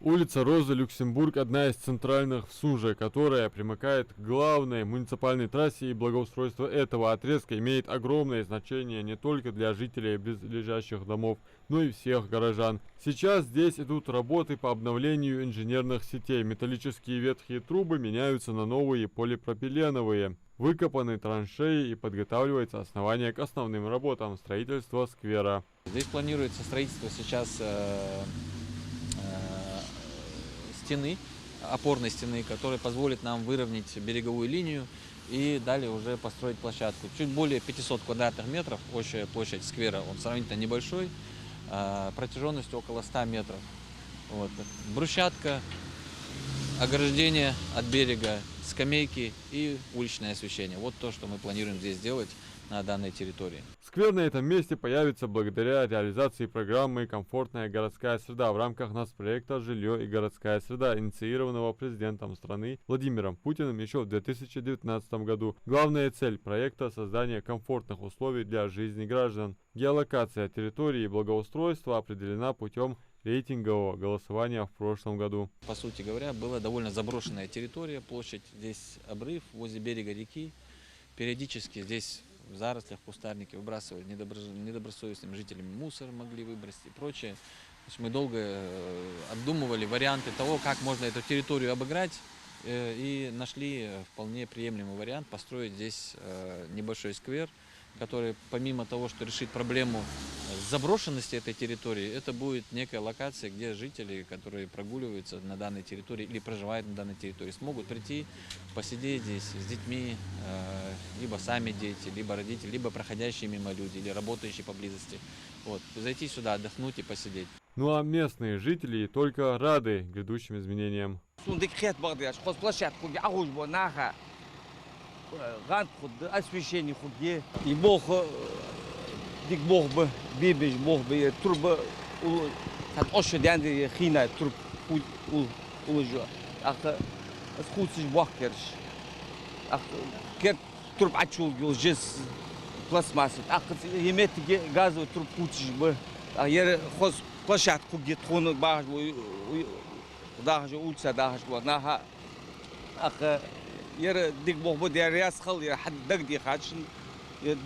Улица Роза Люксембург – одна из центральных в Сунже, которая примыкает к главной муниципальной трассе, и благоустройство этого отрезка имеет огромное значение не только для жителей близлежащих домов, но и всех горожан. Сейчас здесь идут работы по обновлению инженерных сетей. Металлические ветхие трубы меняются на новые полипропиленовые. Выкопаны траншеи и подготавливается основание к основным работам строительства сквера. Здесь планируется строительство сейчас стены, опорной стены, которая позволит нам выровнять береговую линию и далее уже построить площадку. Чуть более 500 квадратных метров, общая площадь сквера, он сравнительно небольшой, протяженностью около 100 метров. Вот. Брусчатка, ограждение от берега, скамейки и уличное освещение. Вот то, что мы планируем здесь сделать на данной территории. Сквер на этом месте появится благодаря реализации программы «Комфортная городская среда» в рамках нацпроекта «Жилье и городская среда», инициированного президентом страны Владимиром Путиным еще в 2019 году. Главная цель проекта – создание комфортных условий для жизни граждан. Геолокация территории и благоустройства определена путем рейтингового голосования в прошлом году. По сути говоря, была довольно заброшенная территория, площадь здесь обрыв возле берега реки. Периодически здесь в зарослях кустарники выбрасывали недобросовестным жителям мусор, могли выбросить и прочее. То есть мы долго обдумывали варианты того, как можно эту территорию обыграть, и нашли вполне приемлемый вариант построить здесь небольшой сквер, который помимо того, что решит проблему заброшенности этой территории, это будет некая локация, где жители, которые прогуливаются на данной территории или проживают на данной территории, смогут прийти, посидеть здесь с детьми, либо сами дети, либо родители, либо проходящие мимо люди, или работающие поблизости. Вот, зайти сюда, отдохнуть и посидеть. Ну а местные жители только рады грядущим изменениям. Освещение худе, и бог, дик бог бы, бибиш бог бы, турба, от ошадянды хина турб улажу, ах, скутсиш бог керш, ах, кер турб ачул гилжес пластмасса, ах, имеет газовый турб кутсиш бы, а я хоз площадку где тхону бах, даха улица даха наха, ах. ير ديك بوخ بدي رياس خل ير حد دقدي خاتشن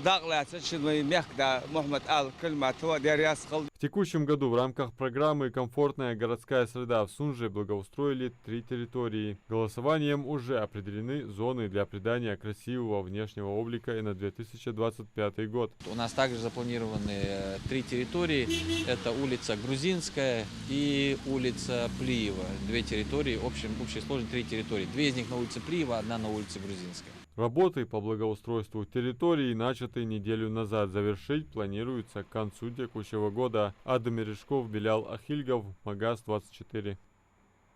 داغلا تشن ميخدا محمد آل كلمة تو دي رياس خل. В текущем году в рамках программы «Комфортная городская среда» в Сунже благоустроили 3 территории. Голосованием уже определены зоны для придания красивого внешнего облика и на 2025 год. У нас также запланированы 3 территории. Это улица Грузинская и улица Плиева. 2 территории, общей сложности 3 территории. 2 из них на улице Плиева, 1 на улице Грузинская. Работы по благоустройству территории, начатые неделю назад, завершить планируется к концу текущего года. Адам Мережков, Белял Ахильгов, Магаз 24.